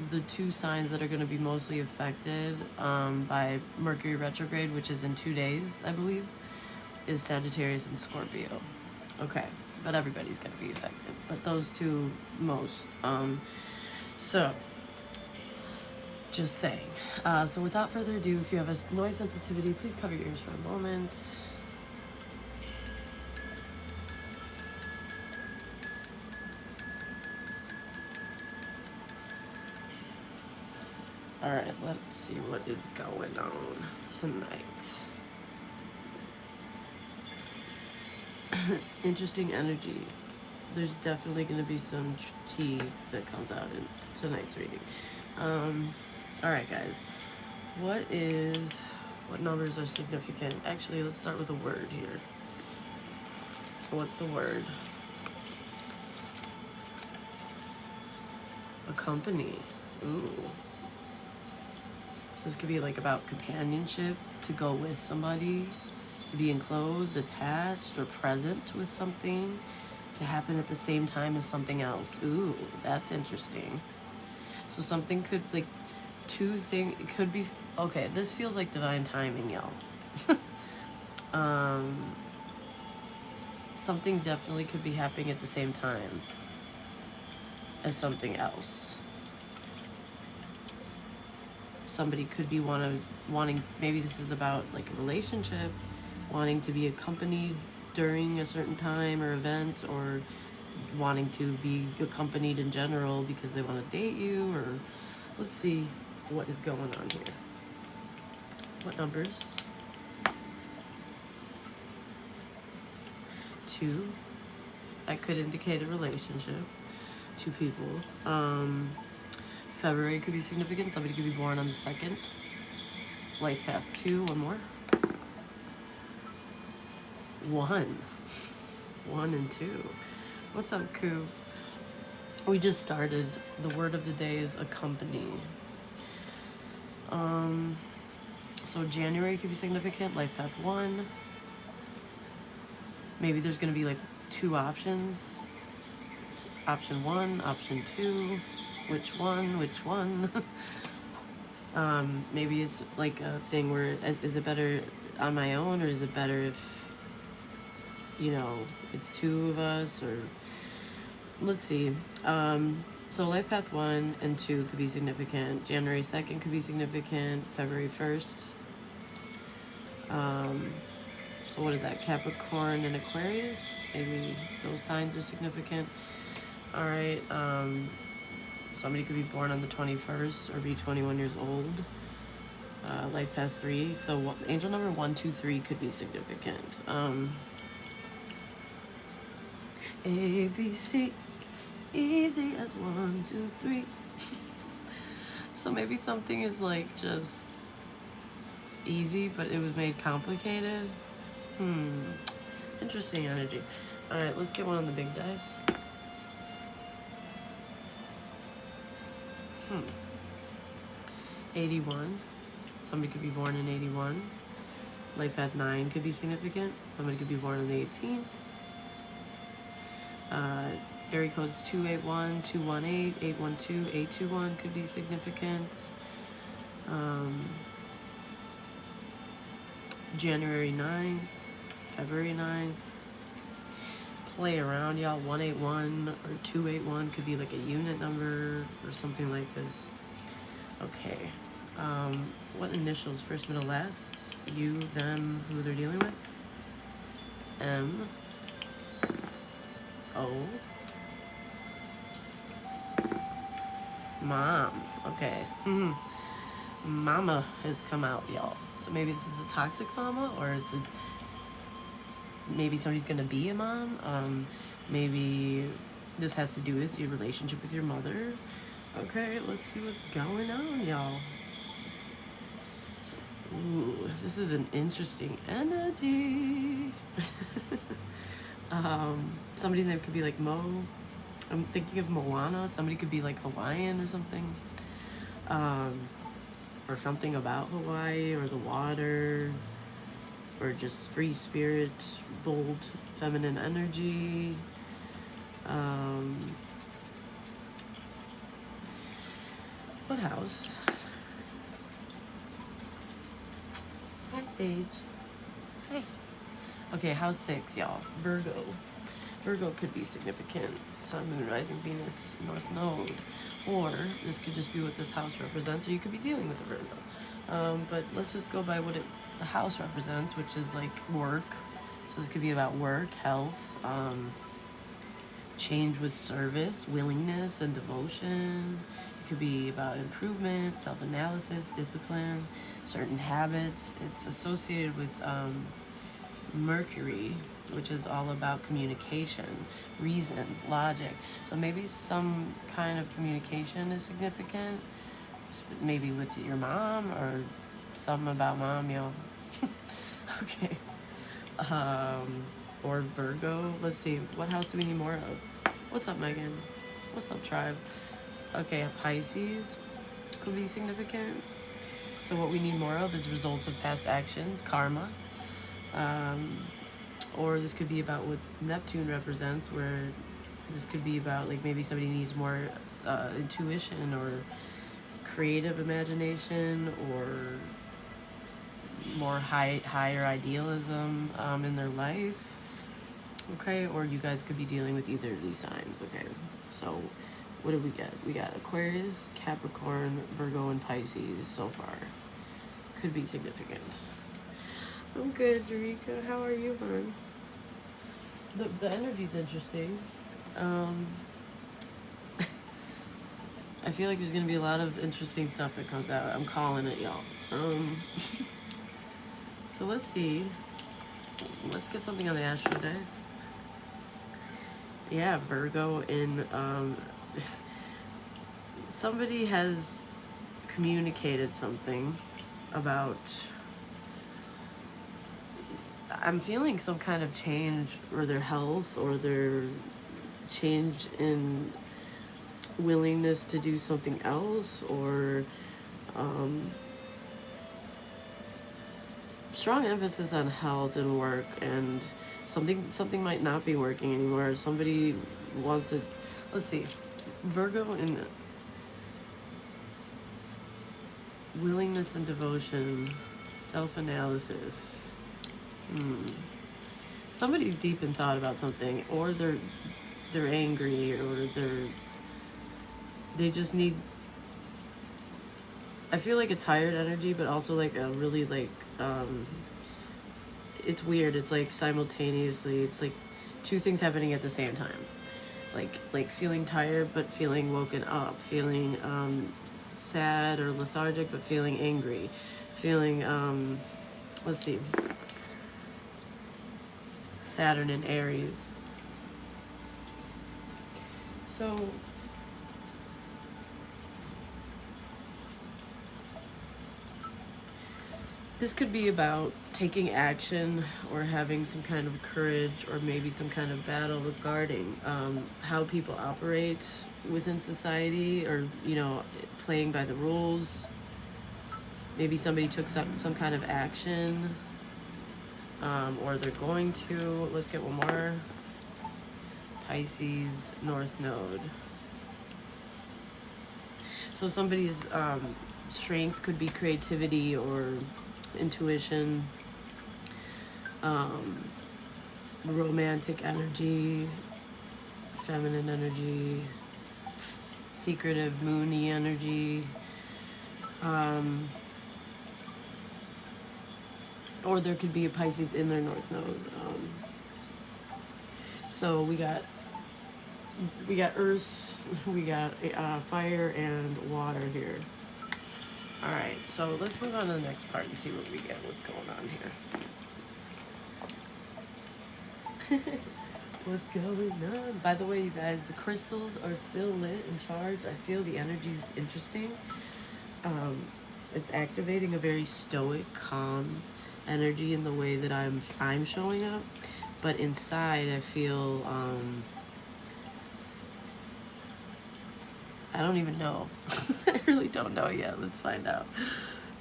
the two signs that are going to be mostly affected by Mercury retrograde, which is in 2 days, I believe, is Sagittarius and Scorpio. Okay, but everybody's going to be affected, but those two most. So, just saying. So without further ado, if you have a noise sensitivity, please cover your ears for a moment. Alright, let's see what is going on tonight. Interesting energy. There's definitely going to be some tea that comes out in tonight's reading. Alright guys, what numbers are significant? Actually, let's start with a word here. What's the word? A company. Ooh. So this could be like about companionship, to go with somebody, to be enclosed, attached, or present with something, to happen at the same time as something else. Ooh, that's interesting. So something could, like, it could be, okay, this feels like divine timing, y'all. Something definitely could be happening at the same time as something else. Somebody could be wanting, maybe this is about like a relationship, wanting to be accompanied during a certain time or event, or wanting to be accompanied in general because they want to date you, or let's see what is going on here. What numbers? 2. That could indicate a relationship. 2 people. February could be significant. Somebody could be born on the 2nd. Life path 2. One more. 1. 1 and 2. What's up, Koo? We just started. The word of the day is accompany. So January could be significant. Life path 1. Maybe there's going to be like 2 options. Option 1, option 2. Which one? Maybe it's like a thing where, is it better on my own, or is it better if, you know, it's 2 of us, or let's see. So life path 1 and 2 could be significant. January 2nd could be significant. February 1st. So what is that? Capricorn and Aquarius? Maybe those signs are significant. All right. Somebody could be born on the 21st or be 21 years old. Life path 3. So angel number 1, 2, 3 could be significant. A, B, C, easy as 1, 2, 3. So maybe something is like just easy, but it was made complicated. Interesting energy. All right, let's get one on the big die. 81. Somebody could be born in 81. Life path 9 could be significant. Somebody could be born on the 18th. Area codes 281, 218, 812, 821 could be significant. January 9th, February 9th. Play around, y'all. 181 or 281 could be like a unit number or something like this. Okay. What initials? First, middle, last? You, them, who they're dealing with? M. O. Mom. Okay. Mama has come out, y'all. So maybe this is a toxic mama, or maybe somebody's gonna be a mom. Maybe this has to do with your relationship with your mother. Okay, let's see what's going on, y'all. Ooh, this is an interesting energy. Somebody that could be like Mo. I'm thinking of Moana. Somebody could be like Hawaiian or something. Or something about Hawaii or the water. Or just free spirit, bold, feminine energy. What house? Hi, Sage. Hey. Okay, house 6, y'all. Virgo. Virgo could be significant. Sun, Moon, Rising, Venus, North Node. Or this could just be what this house represents, or you could be dealing with a Virgo. But let's just go by what the house represents, which is like work. So this could be about work, health, change with service, willingness, and devotion. It could be about improvement, self-analysis, discipline, certain habits. It's associated with Mercury, which is all about communication, reason, logic. So maybe some kind of communication is significant, maybe with your mom or something about mom, yo. Okay. Or Virgo. Let's see, what house do we need more of? What's up, Megan? What's up, tribe? Okay, Pisces could be significant. So what we need more of is results of past actions, karma. Or this could be about what Neptune represents, where this could be about like maybe somebody needs more intuition or creative imagination or more higher idealism in their life. Okay, or you guys could be dealing with either of these signs. Okay, so what did we get? We got Aquarius, Capricorn, Virgo, and Pisces so far. Could be significant. I'm good, Eureka. How are you, hon? The energy's interesting. I feel like there's gonna be a lot of interesting stuff that comes out. I'm calling it, y'all. So let's see. Let's get something on the astro dice. Yeah, Virgo in somebody has communicated something about, I'm feeling some kind of change or their health or their change in willingness to do something else, or strong emphasis on health and work, and something might not be working anymore. Somebody wants to, let's see, Virgo in willingness and devotion, self-analysis. Somebody's deep in thought about something, or they're angry, or they just need, I feel like a tired energy, but also like a really like it's weird. It's like simultaneously, it's like two things happening at the same time. Like feeling tired but feeling woken up, feeling sad or lethargic but feeling angry, feeling let's see, Saturn in Aries. So this could be about taking action or having some kind of courage, or maybe some kind of battle regarding how people operate within society, or, you know, playing by the rules. Maybe somebody took some kind of action, or they're going to. Let's get one more. Pisces, North Node. So somebody's strength could be creativity or intuition, romantic energy, feminine energy, secretive, moony energy, or there could be a Pisces in their North Node. So we got earth, we got fire and water here. All right, so let's move on to the next part and see what we get, what's going on here. What's going on? By the way, you guys, the crystals are still lit and charged. I feel the energy's interesting. It's activating a very stoic, calm energy in the way that I'm showing up. But inside, I feel, I don't even know. I really don't know yet. Let's find out.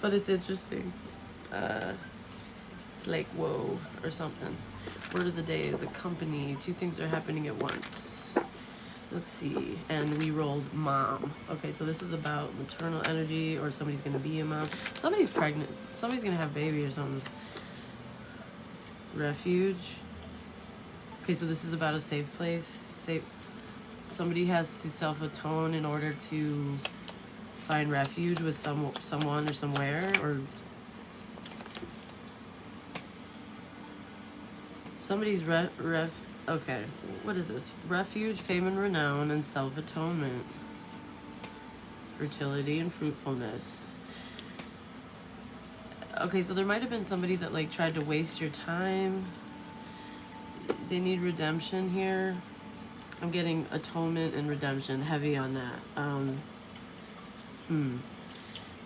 But it's interesting. It's like, whoa, or something. Word of the day is a company. Two things are happening at once. Let's see. And we rolled mom. Okay, so this is about maternal energy, or somebody's gonna be a mom. Somebody's pregnant. Somebody's gonna have a baby or something. Refuge. Okay, so this is about a safe place. Safe. Somebody has to self-atone in order to find refuge with someone or somewhere, or somebody's okay, what is this? Refuge, fame and renown, and self-atonement. Fertility and fruitfulness. Okay, so there might have been somebody that like tried to waste your time. They need redemption here. I'm getting atonement and redemption, heavy on that.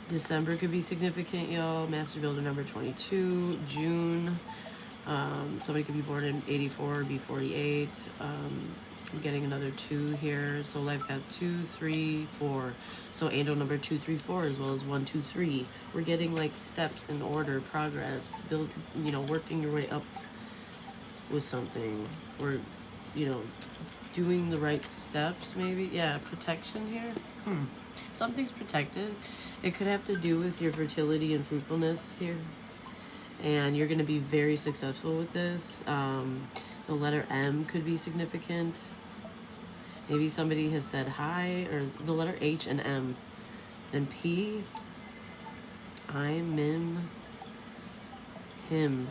December could be significant, y'all. Master Builder number 22. June. Somebody could be born in 84 or be 48. I'm getting another 2 here. So life path 2, 3, 4. So angel number 2, 3, 4, as well as 1, 2, 3. We're getting like steps in order, progress, build, working your way up with something. Or, doing the right steps, maybe. Yeah, protection here. Something's protected. It could have to do with your fertility and fruitfulness here. And you're going to be very successful with this. The letter M could be significant. Maybe somebody has said hi, or the letter H and M. And P, I, Mim, him.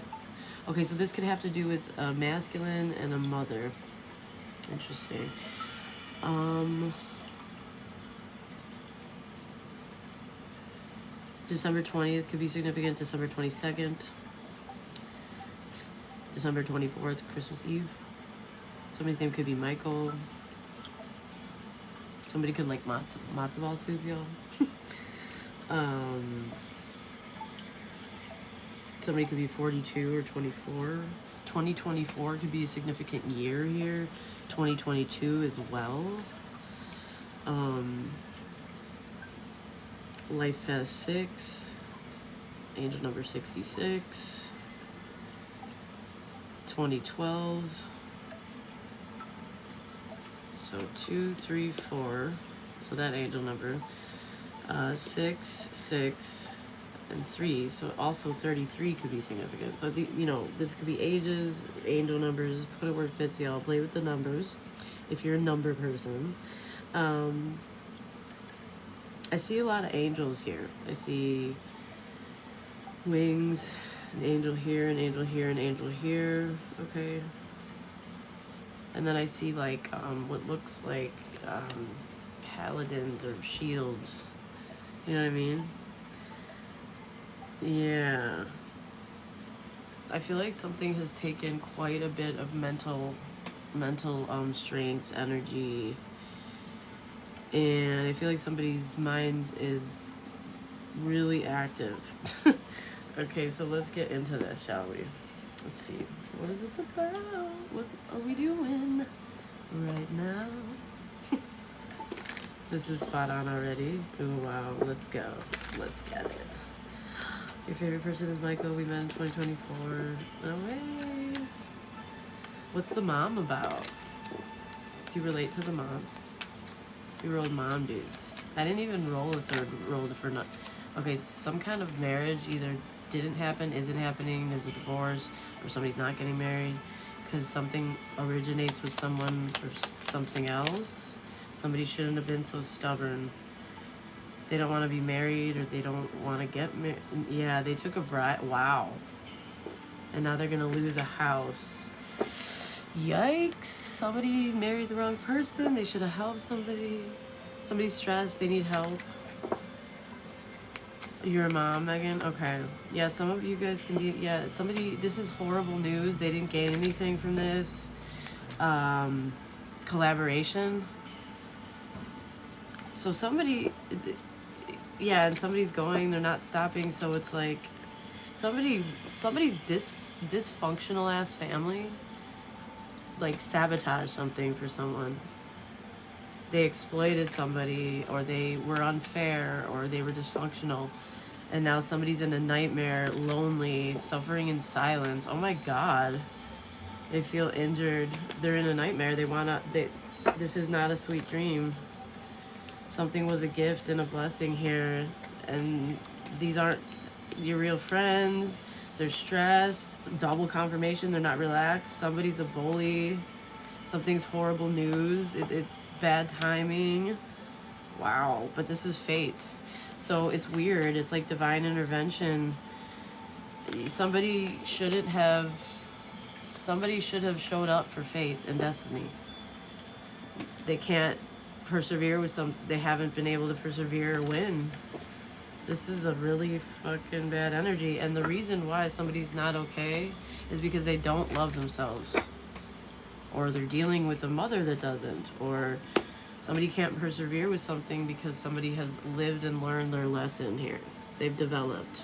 Okay, so this could have to do with a masculine and a mother. Interesting. December 20th could be significant. December 22nd. December 24th, Christmas Eve. Somebody's name could be Michael. Somebody could like matzo ball soup, y'all. Somebody could be 42 or 24. 2024 could be a significant year here. 2022 as well. Life has 6. Angel number 66. 2012. So 2, 3, 4. So that angel number. 6, 6, and 3. So also 33 could be significant. So this could be ages, angel numbers. Put it where it fits, y'all. Play with the numbers if you're a number person. I see a lot of angels here. I see wings, an angel here, an angel here, an angel here. Okay. And then I see like what looks like paladins or shields. You know what I mean? Yeah. I feel like something has taken quite a bit of mental strength, energy. And I feel like somebody's mind is really active. Okay, so let's get into this, shall we? Let's see. What is this about? What are we doing right now? This is spot on already. Oh, wow. Let's go. Let's get it. Your favorite person is Michael. We met in 2024. No way. What's the mom about? Do you relate to the mom? We rolled mom dudes. I didn't even roll a third roll for not. Okay, some kind of marriage either didn't happen, isn't happening, there's a divorce, or somebody's not getting married because something originates with someone for something else. Somebody shouldn't have been so stubborn. They don't want to be married, or they don't want to get married. Yeah, they took a bride. Wow. And now they're going to lose a house. Yikes. Somebody married the wrong person. They should have helped somebody. Somebody's stressed. They need help. You're a mom, Megan? Okay. Yeah, some of you guys can be... Yeah, somebody... This is horrible news. They didn't gain anything from this. Collaboration. So somebody... Yeah, and somebody's going. They're not stopping. So it's like... Somebody's dysfunctional-ass family... like sabotage something for someone. They exploited somebody, or they were unfair, or they were dysfunctional, and now somebody's in a nightmare, lonely, suffering in silence. Oh my god. They feel injured. They're in a nightmare. They wanna This is not a sweet dream. Something was a gift and a blessing here, and these aren't your real friends. They're stressed, double confirmation, they're not relaxed. Somebody's a bully. Something's horrible news. Bad timing. Wow, but this is fate. So it's weird. It's like divine intervention. Somebody should have showed up for fate and destiny. They can't persevere with they haven't been able to persevere or win. This is a really fucking bad energy, and the reason why somebody's not okay is because they don't love themselves, or they're dealing with a mother that doesn't, or somebody can't persevere with something because somebody has lived and learned their lesson here. They've developed.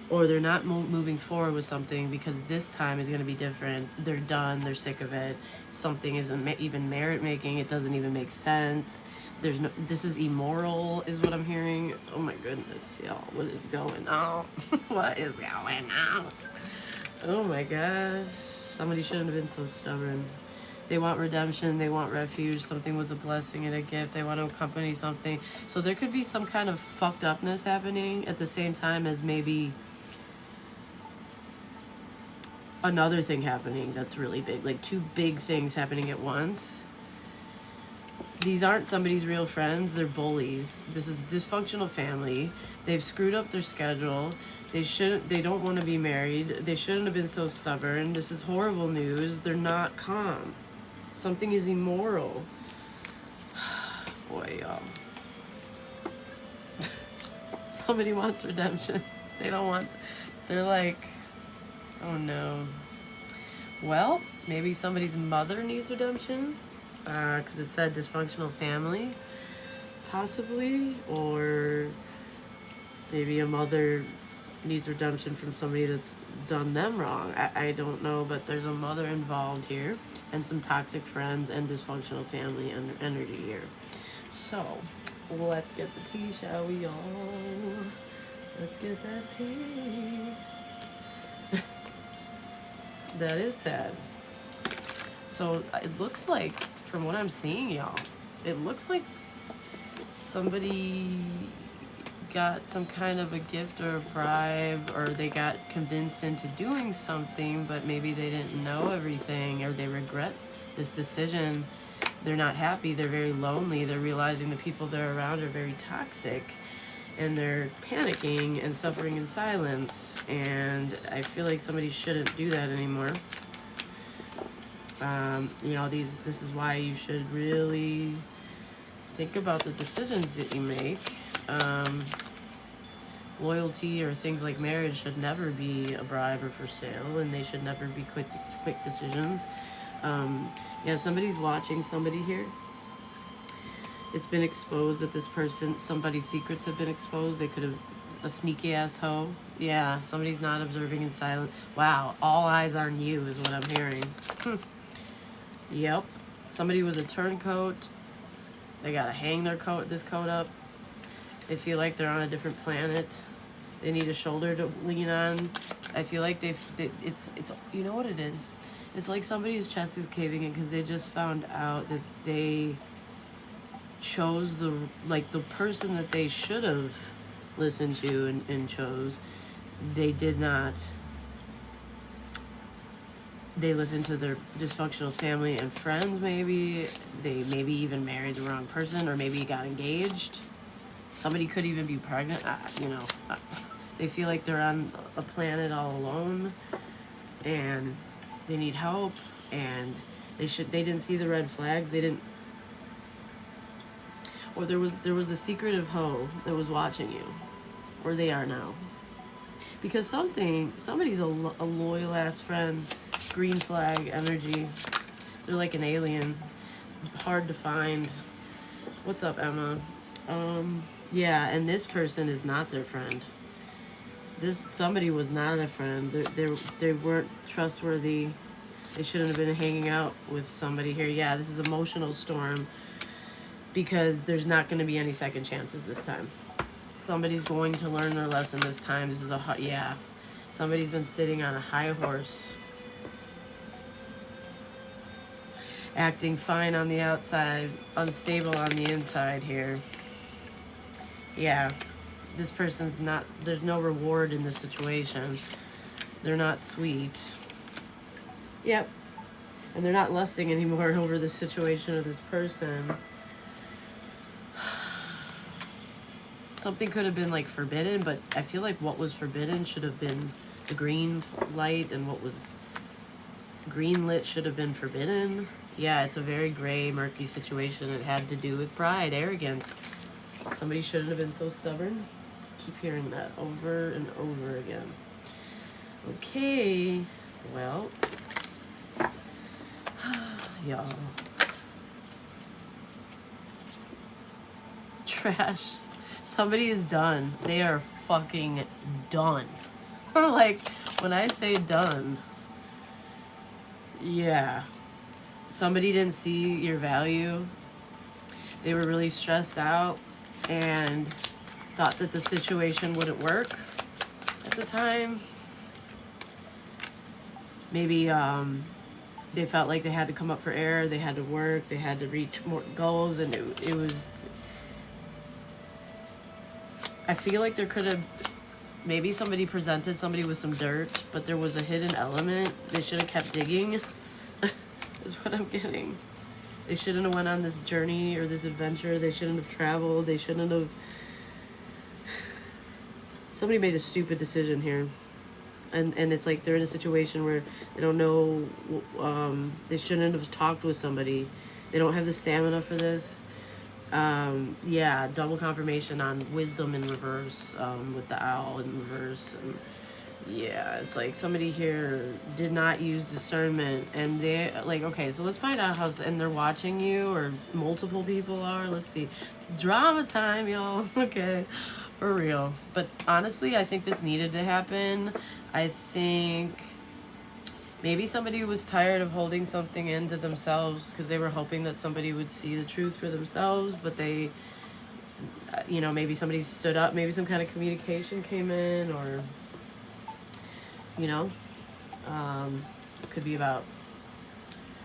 Or they're not moving forward with something because this time is going to be different. They're done. They're sick of it. Something isn't even merit making. It doesn't even make sense. This is immoral is what I'm hearing. Oh my goodness, y'all. What is going on? What is going on? Oh my gosh. Somebody shouldn't have been so stubborn. They want redemption. They want refuge. Something was a blessing and a gift. They want to accompany something. So there could be some kind of fucked upness happening at the same time as maybe another thing happening that's really big, like two big things happening at once. These aren't somebody's real friends, they're bullies. This is a dysfunctional family. They've screwed up their schedule. They don't want to be married. They shouldn't have been so stubborn. This is horrible news. They're not calm. Something is immoral. Boy, y'all. Somebody wants redemption. They're like, oh no. Well, maybe somebody's mother needs redemption, because it said dysfunctional family, possibly, or maybe a mother needs redemption from somebody that's done them wrong. I don't know, but there's a mother involved here, and some toxic friends and dysfunctional family energy here. So, let's get the tea, shall we, y'all? Let's get that tea. That is sad. So it looks like, from what I'm seeing, y'all, it looks like somebody got some kind of a gift or a bribe, or they got convinced into doing something, but maybe they didn't know everything, or they regret this decision. They're not happy. They're very lonely. They're realizing the people they're around are very toxic, and they're panicking and suffering in silence. And I feel like somebody shouldn't do that anymore. This is why you should really think about the decisions that you make. Loyalty or things like marriage should never be a bribe or for sale, and they should never be quick decisions. Somebody's watching somebody here. It's been exposed that somebody's secrets have been exposed. They could have a sneaky ass hoe. Yeah, somebody's not observing in silence. Wow, all eyes on you is what I'm hearing. Yep. Somebody was a turncoat. They gotta hang this coat up. They feel like they're on a different planet. They need a shoulder to lean on. I feel like it's you know what it is? It's like somebody's chest is caving in because they just found out that they chose the person that they should have listened to and chose. They did not. They listened to their dysfunctional family and friends, maybe. They maybe even married the wrong person, or maybe got engaged. Somebody could even be pregnant. They feel like they're on a planet all alone, and they need help, and they didn't see the red flags. They didn't. Or there was a secretive hoe that was watching you, or they are now. Because somebody's a loyal ass friend. Green flag energy. They're like an alien. Hard to find. What's up, Emma? Yeah, and this person is not their friend. Somebody was not a friend. They weren't trustworthy. They shouldn't have been hanging out with somebody here. Yeah, this is emotional storm, because there's not going to be any second chances this time. Somebody's going to learn their lesson this time. This is somebody's been sitting on a high horse. acting fine on the outside, unstable on the inside here. Yeah, this person's not, there's no reward in this situation. They're not sweet. Yep. And they're not lusting anymore over this situation or this person. Something could have been like forbidden, but I feel like what was forbidden should have been the green light, and what was green lit should have been forbidden. Yeah, it's a very gray, murky situation. It had to do with pride, arrogance. Somebody shouldn't have been so stubborn. Keep hearing that over and over again. Okay, well, y'all. Trash. Somebody is done. They are fucking done. Like, when I say done, yeah. Somebody didn't see your value. They were really stressed out and thought that the situation wouldn't work at the time. Maybe they felt like they had to come up for air, they had to work, they had to reach more goals, and it was... I feel like there could have... Maybe somebody presented somebody with some dirt, but there was a hidden element. They should have kept digging, is what I'm getting. They shouldn't have went on this journey or this adventure. They shouldn't have traveled. They shouldn't have... Somebody made a stupid decision here. And it's like they're in a situation where they don't know... they shouldn't have talked with somebody. They don't have the stamina for this. Yeah, double confirmation on wisdom in reverse, with the owl in reverse. And yeah, it's like somebody here did not use discernment, and they like, okay, so let's find out and they're watching you, or multiple people are. Let's see. Drama time, y'all. Okay, for real. But honestly, I think this needed to happen. I think maybe somebody was tired of holding something into themselves because they were hoping that somebody would see the truth for themselves, but they, you know, maybe somebody stood up, maybe some kind of communication came in, or, you know, it could be about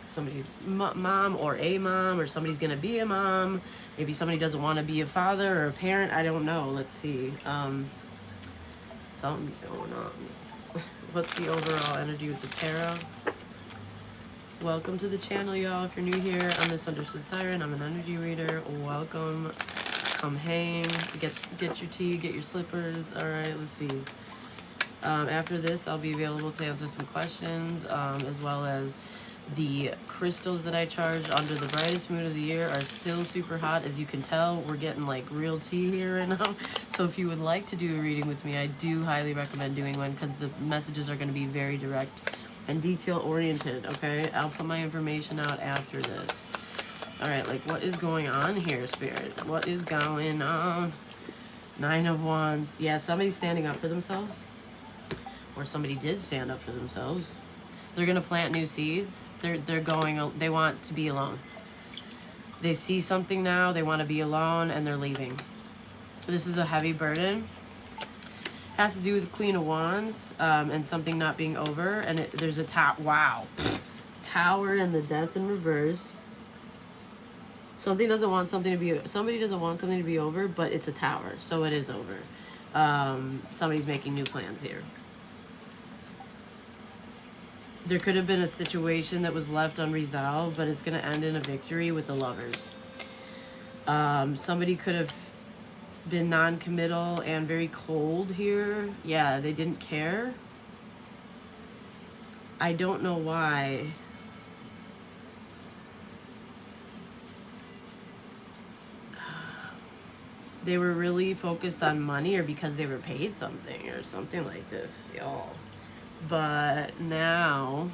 somebody's mom or a mom, or somebody's gonna be a mom. Maybe somebody doesn't want to be a father or a parent. I don't know. Let's see. Something's going on. What's the overall energy with the tarot? Welcome to the channel, y'all. If you're new here, I'm Misunderstood Siren. I'm an energy reader. Welcome. Come hang. Get your tea. Get your slippers. All right. Let's see. After this, I'll be available to answer some questions, as well as the crystals that I charge under the brightest moon of the year are still super hot. As you can tell, we're getting like real tea here right now. So if you would like to do a reading with me, I do highly recommend doing one, because the messages are going to be very direct and detail oriented. Okay, I'll put my information out after this. All right, like, what is going on here, Spirit? What is going on? Nine of Wands. Yeah, somebody's standing up for themselves, or somebody did stand up for themselves. They're gonna plant new seeds. They want to be alone. They see something now, they want to be alone, and they're leaving. This is a heavy burden. Has to do with the Queen of Wands, and something not being over. And there's a wow, Tower and the Death in reverse. Somebody doesn't want something to be over, but it's a tower, so it is over. Somebody's making new plans here. There could have been a situation that was left unresolved, but it's going to end in a victory with the Lovers. Somebody could have been non-committal and very cold here. Yeah, they didn't care. I don't know why. They were really focused on money, or because they were paid something or something like this, y'all. But now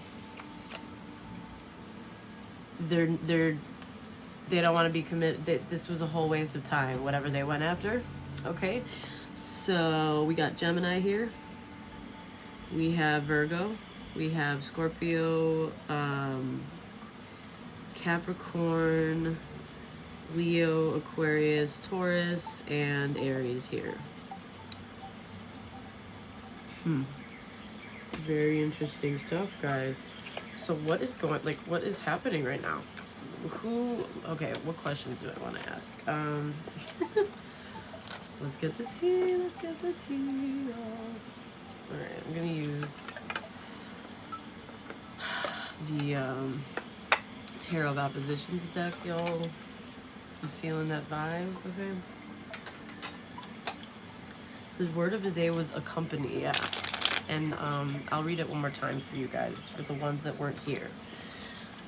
they don't want to be committed. This was a whole waste of time, whatever they went after. Okay, so we got Gemini here. We have Virgo. We have Scorpio, Capricorn, Leo, Aquarius, Taurus, and Aries here. Very interesting stuff, guys. So what is happening right now? Okay, what questions do I want to ask? Let's get the tea. Let's get the tea. All right, I'm gonna use the Tarot of Oppositions deck, y'all. I'm feeling that vibe. Okay. The word of the day was accompany. Yeah, and I'll read it one more time for you guys, for the ones that weren't here.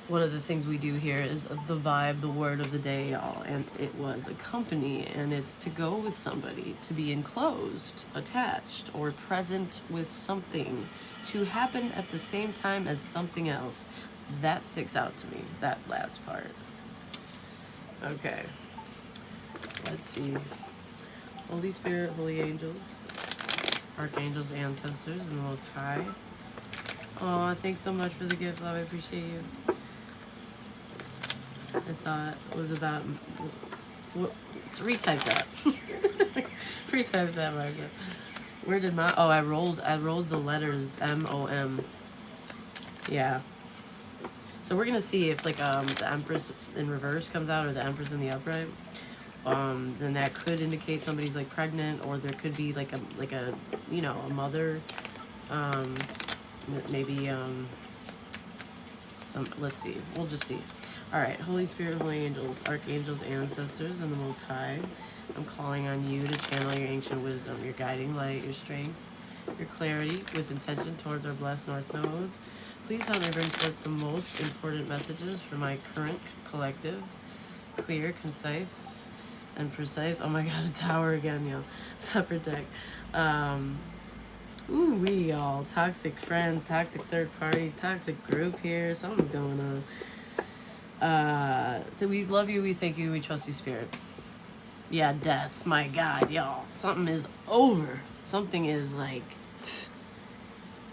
One of the things we do here is the vibe, the word of the day, y'all, and it was accompany, and it's to go with somebody, to be enclosed, attached, or present with something, to happen at the same time as something else. That sticks out to me, that last part. Okay, let's see. Holy Spirit, holy angels, archangels, ancestors, and the Most High. Oh, thanks so much for the gift, love. I appreciate you. I thought it was about. Let's retype that. Retype that, Marsha. Where did my? Oh, I rolled the letters MOM. Yeah. So we're gonna see if like the Empress in reverse comes out or the Empress in the upright. Then that could indicate somebody's like pregnant, or there could be like a you know, a mother. Maybe some. Let's see. We'll just see. All right, Holy Spirit, holy angels, archangels, ancestors, and the Most High. I'm calling on you to channel your ancient wisdom, your guiding light, your strength, your clarity with intention towards our blessed North Node. Please help me bring forth the most important messages for my current collective. Clear, concise, and precise. Oh my God, the tower again, yo. Separate deck. Ooh, we all toxic friends, toxic third parties, toxic group here. Something's going on. So we love you, we thank you, we trust you, Spirit. Yeah, death, my God, y'all. Something is over. Something is like,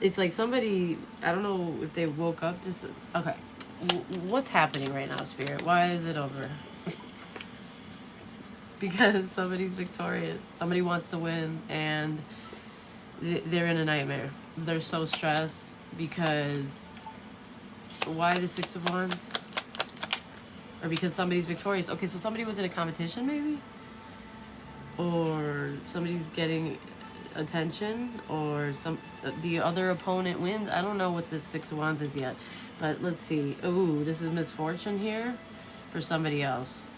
it's like somebody, I don't know if they woke up just, okay. What's happening right now, Spirit? Why is it over? Because somebody's victorious. Somebody wants to win, and they're in a nightmare. They're so stressed because, why the Six of Wands? Or because somebody's victorious. Okay, so somebody was in a competition maybe? Or somebody's getting attention, or the other opponent wins. I don't know what this Six of Wands is yet. But let's see. Ooh, this is misfortune here for somebody else.